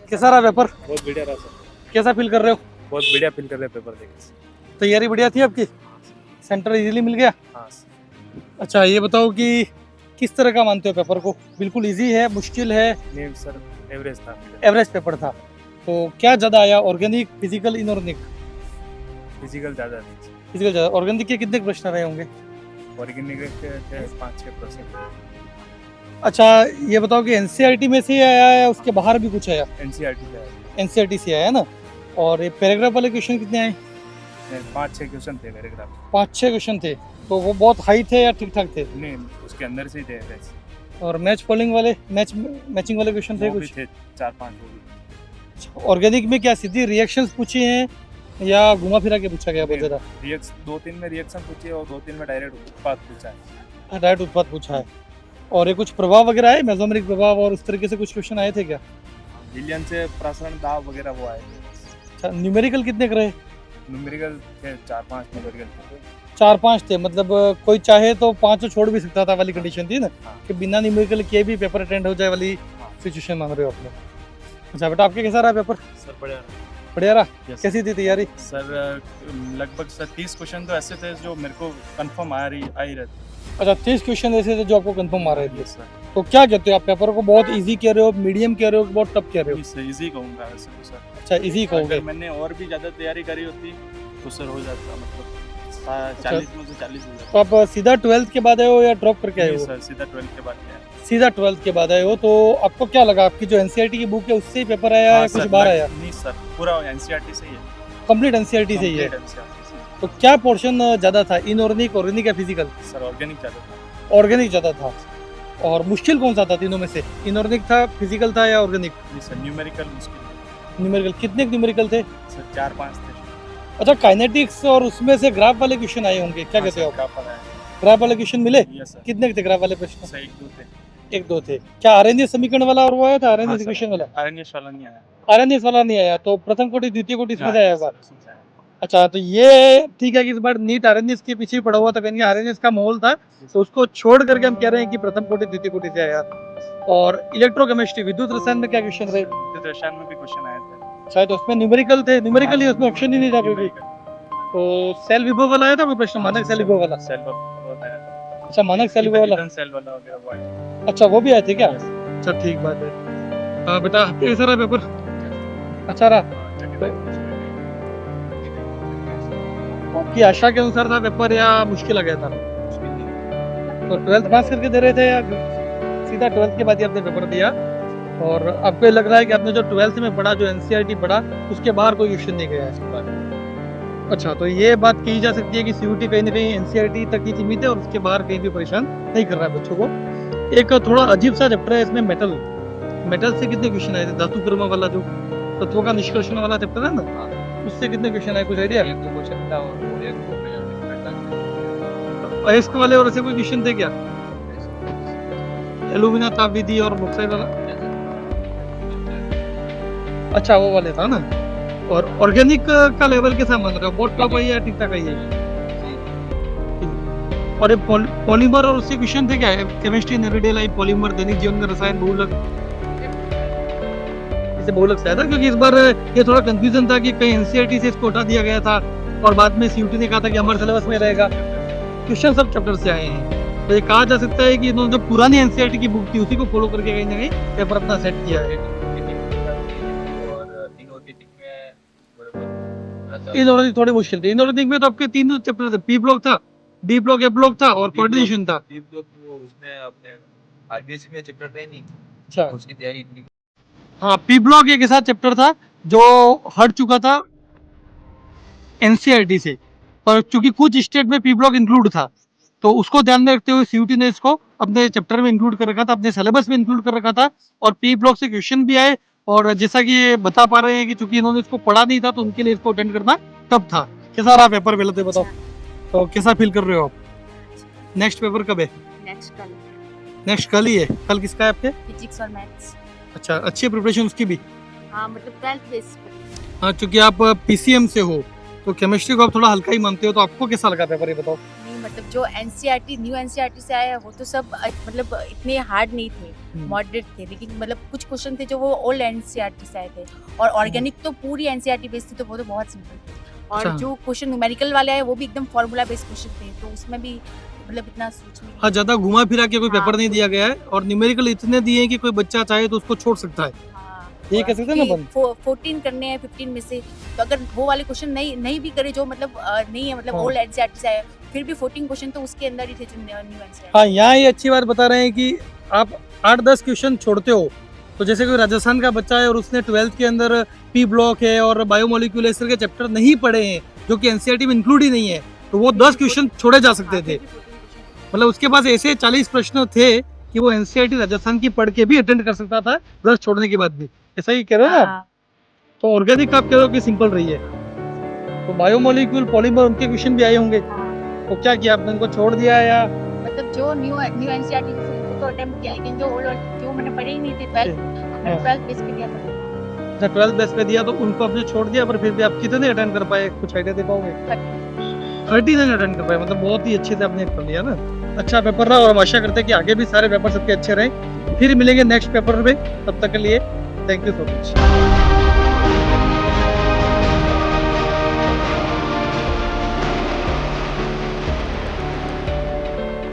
कैसा रहा पेपर? बहुत बढ़िया रहा सर। कैसा फील कर रहे हो? बहुत बढ़िया फील कर रहे हैं पेपर देख के। तैयारी बढ़िया थी आपकी? सेंटर इजीली मिल गया? हाँ अच्छा ये बताओ कि किस तरह का मानते हो पेपर को? बिल्कुल इजी है, मुश्किल है, नहीं सर, एवरेज था। एवरेज पेपर था? तो क्या ज़्यादा आया, ऑर्गेनिक, फिजिकल, इनऑर्गेनिक? फिजिकल ज़्यादा थी। फिजिकल ज़्यादा। ऑर्गेनिक के कितने प्रश्न रहे होंगे? ऑर्गेनिक के थे 5-6%। अच्छा ये बताओ कि एनसीईआरटी में से आया या उसके बाहर भी कुछ आया? एनसीईआरटी से आया। एनसीईआरटी से आया ना? और ये पैराग्राफ वाले क्वेश्चन कितने आए? 5-6 क्वेश्चन थे मेरे ग्राफ। 5-6 क्वेश्चन थे। तो वो बहुत हाई थे या ठीक ठाक थे? नहीं, उसके अंदर से ही थे एवरेज। और मैच फॉलोइंग वाले, मैचिंग वाले क्वेश्चन थे वो भी कुछ? थे 4-5 वो भी। ऑर्गेनिक में क्या सीधी रिएक्शंस पूछे हैं या घुमा फिरा के पूछा गया बहुत ज़्यादा? रिएक्शन 2-3 में रिएक्शन पूछी और 2-3 में डायरेक्ट उत्पाद पूछा है। डायरेक्ट उत्पाद पूछा है। और ये कुछ प्रभाव वगैरह है, मेसोमेरिक प्रभाव और उस तरीके से कुछ क्वेश्चन आए थे क्या? विलियन से प्रसारण दाब वगैरह वो आए। अच्छा न्यूमेरिकल कितने के रहे? न्यूमेरिकल थे 4-5 न्यूमेरिकल थे। 4-5 थे, मतलब कोई चाहे तो 5 छोड़ भी सकता था वाली कंडीशन थी ना? हाँ। कि बिना न्यूमेरिकल के भी पेपर अटेंड हो जाए वाली सिचुएशन मान रहे हो आप लोग। अच्छा बेटा आपके कैसा रहा पेपर? सर बढ़िया। बढ़िया रहा? Yes. कैसी थी तैयारी? सर लगभग सर 30 क्वेश्चन तो ऐसे थे जो मेरे को कंफर्म आ ही रहे थे। अच्छा 30 क्वेश्चन ऐसे थे जो आपको कंफर्म आ रहे थे। सर तो क्या कहते हो आप, पेपर को बहुत इजी कह रहे हो, मीडियम कह रहे हो, बहुत टफ कह रहे हो? इजी कहूँगा वैसे तो सर। अच्छा इजी कहोगे? अगर मैंने और भी ज़्यादा तैयारी करी होती तो सर हो जाता, मतलब 40 में से 40 हो जाता। तो आप सीधा 12th के बाद आए हो या ड्रॉप करके आए नहीं हो? सर, सीधा 12 के बाद गया। सीधा 12th के बाद आए हो। तो आपको क्या लगा, आपकी जो एनसीईआरटी की बुक है उससे ही पेपर आया या कुछ बाहर आया? नहीं सर, पूरा एनसीईआरटी से ही है। कंप्लीट एनसीईआरटी से ही है। Complete NCERT से ही। तो क्या पोर्शन ज़्यादा था, इनऑर्गेनिक, ऑर्गेनिक या फिजिकल? सर ऑर्गेनिक ज़्यादा था। ऑर्गेनिक ज़्यादा था। और मुश्किल कौन सा था तीनों में से? इनऑर्गेनिक था, फिजिकल था या ऑर्गेनिक? नहीं सर, न्यूमेरिकल मुश्किल। न्यूमेरिकल कितने न्यूमेरिकल थे? सर 4-5 थे। अच्छा काइनेटिक्स और उसमें से ग्राफ वाले क्वेश्चन आए होंगे, क्या कहते हो आप? ग्राफ वाला है। ग्राफ वाले क्वेश्चन मिले? Yes sir. कितने थे ग्राफ वाले प्रश्न? सर 1-2 थे। 1-2 थे। क्या आरएनए समीकरण वाला और वो आया था, आरएनए इक्वेशन वाला? आरएनएस वाला नहीं आया। आरएनएस वाला नहीं आया, तो प्रथम कोटि द्वितीय कोटि इसमें से आया होगा। इसमें से आया। अच्छा तो ये ठीक है कि इस बार नीट आरएनएस के पीछे ही पड़ा हुआ था, कहीं आरएनएस का माहौल था, तो उसको छोड़ करके हम कह रहे हैं कि प्रथम कोटि द्वितीय कोटि से आया। और इलेक्ट्रोकेमिस्ट्री, विद्युत रसायन में क्या क्वेश्चन रहे? विद्युत रसायन में भी क्वेश्चन आए थे। शायद उसमें न्यूमेरिकल थे, न्यूमेरिकल ही उसमें ऑप्शन ही नहीं था कोई। तो सेल विभव वाला आया था कोई प्रश्न, मानक सेल विभव वाला? सेल वो आया। अच्छा मानक सेल विभव वाला। सेल वाला वगैरह वो आया। अच्छा वो भी आए थे क्या? अच्छा ठीक बात है। हाँ बेटा कैसा रहा पेपर? अच्छा रहा? आपकी आशा के अनुसार था पेपर या मुश्किल आ गया था? तो 12th पास करके दे रहे थे या सीधा 12th के बाद ही आपने पेपर दिया? और आपको ये लग रहा है कि आपने जो 12th में पढ़ा, जो एनसीईआरटी पढ़ा, उसके बाहर कोई क्वेश्चन नहीं गया है? अच्छा तो ये बात कही जा सकती है कि सीयूटी कहीं ना कहीं एनसीईआरटी तक ही सीमित है और उसके बाहर कहीं भी परेशान नहीं कर रहा है बच्चों को। एक थोड़ा अजीब सा चैप्टर है इसमें, मेटल से कितने क्वेश्चन आए थे? धातु कर्म वाला जो तत्वों का निष्कर्षण वाला चैप्टर है ना, उससे कितने क्वेश्चन आए, कुछ आइडिया? एक तो क्वेश्चन था और एक अयस्क वाले और ऐसे कोई क्वेश्चन थे क्या? एलुमिना ताप विधि और बॉक्साइट वाला? अच्छा वो वाले था ना। और ऑर्गेनिक का लेवल कैसा मान रहे हो, बहुत टॉप है या ठीक ठाक है? और ये पॉलीमर और उससे क्वेश्चन थे क्या? Chemistry in everyday life, polymer, दैनिक जीवन में रसायन, बहुलक, इसे बहुलक से आया था? क्योंकि इस बार ये थोड़ा कंफ्यूजन था कि कहीं एनसीईआरटी से इसको हटा दिया गया था और बाद में सीयूटी ने कहा था कि हमारे सिलेबस में रहेगा। क्वेश्चन सब चैप्टर से आए हैं, तो ये कहा जा सकता है कि इन्होंने जो पुरानी एनसीईआरटी की बुक थी उसी को फॉलो करके कहीं ना कहीं पेपर अपना सेट किया है। इनऑर्गेनिक थोड़ी मुश्किल थी। इनऑर्गेनिक में तो आपके 3 चैप्टर थे, पी ब्लॉक था, डी ब्लॉक, ए ब्लॉक था और कोऑर्डिनेशन था। डी ब्लॉक वो उसमें अपने आरबीएससी में चैप्टर थे नहीं, अच्छा उसकी तैयारी इतनी। हाँ पी ब्लॉक एक ऐसा चैप्टर था जो हट चुका था एनसीईआरटी से, पर चूंकि कुछ स्टेट में पी ब्लॉक इंक्लूड था तो उसको ध्यान में रखते हुए सीयूटी ने इसको अपने चैप्टर में इंक्लूड कर रखा था, अपने सिलेबस में इंक्लूड कर रखा था। और पी ब्लॉक से क्वेश्चन भी आए और जैसा कि ये बता पा रहे हैं कि चूंकि इन्होंने इसको पढ़ा नहीं था तो उनके लिए इसको अटेंड करना टफ था। कैसा रहा पेपर पहले तो बताओ, तो कैसा फील कर रहे हो आप? नेक्स्ट पेपर कब है? नेक्स्ट कल। नेक्स्ट कल ही है? कल किसका है आपके? फिजिक्स और मैथ्स। अच्छा अच्छी है प्रिपरेशन उसकी भी? हाँ मतलब 12th बेस पे। हाँ चूंकि आप पीसीएम से हो तो केमिस्ट्री को आप थोड़ा हल्का ही मानते हो, तो आपको कैसा लगा पेपर ये बताओ? नहीं मतलब मतलब जो एनसीईआरटी न्यू एनसीईआरटी से आया है वो तो सब मतलब इतने हार्ड नहीं थे, मॉडरेट थे, लेकिन मतलब कुछ क्वेश्चन थे जो वो ओल्ड एनसीईआरटी से आए थे और ऑर्गेनिक तो पूरी एनसीईआरटी बेस्ड थी, तो वो तो बहुत सिंपल थे। और अच्छा। जो क्वेश्चन न्यूमेरिकल वाले आए वो भी एकदम फॉर्मूला बेस्ड क्वेश्चन थे, तो उसमें भी मतलब इतना सोच नहीं। हाँ, ज्यादा घुमा फिरा के कोई हाँ। पेपर नहीं दिया गया है और न्यूमेरिकल इतने दिए हैं कि कोई बच्चा चाहे तो उसको छोड़ सकता है। हाँ, ये कह सकते हैं ना अपन? 14 करने हैं 15 में से, तो अगर वो वाले क्वेश्चन नहीं भी करे जो मतलब नहीं है, मतलब हाँ। ओल्ड एनसीईआरटी से आए, फिर भी 14 क्वेश्चन तो उसके अंदर ही थे जो न्यू एनसीईआरटी। हाँ, यहाँ ये अच्छी बात बता रहे हैं कि आप 8-10 क्वेश्चन छोड़ते हो, तो जैसे कोई राजस्थान का बच्चा है और उसने 12th के अंदर पी ब्लॉक है और बायोमोलिक्यूलर के चैप्टर नहीं पढ़े हैं जो कि एनसीईआरटी में इंक्लूड ही नहीं है, तो वो 10 क्वेश्चन छोड़े जा सकते थे। मतलब उसके पास ऐसे 40 प्रश्न थे कि वो एनसीईआरटी राजस्थान की पढ़ के भी अटेंड कर सकता था 10 छोड़ने के बाद भी। ऐसा ही कह रहे हो ना आप? हाँ, तो ऑर्गेनिक आप कह रहे हो कि सिंपल रही है, तो बायोमोलिक्यूल पॉलीमर उनके क्वेश्चन भी आए होंगे, हाँ। तो क्या किया आपने, उनको छोड़ दिया या? मतलब जो न्यू एनसीईआरटी से तो अटेम्प्ट किया, लेकिन जो मैंने पढ़े ही नहीं थे 12th बेस पे दिया था। 12th बेस पे दिया तो उनको आपने छोड़ दिया, पर फिर भी आप कितने अटेंड कर पाए, कुछ आइडिया दे पाओगे? 39 अटेंड कर पाए, मतलब बहुत ही अच्छे से आपने कर लिया ना। अच्छा पेपर रहा और हम आशा करते हैं कि आगे भी सारे पेपर सबके अच्छे रहें। फिर मिलेंगे नेक्स्ट पेपर में, तब तक के लिए थैंक यू सो मच।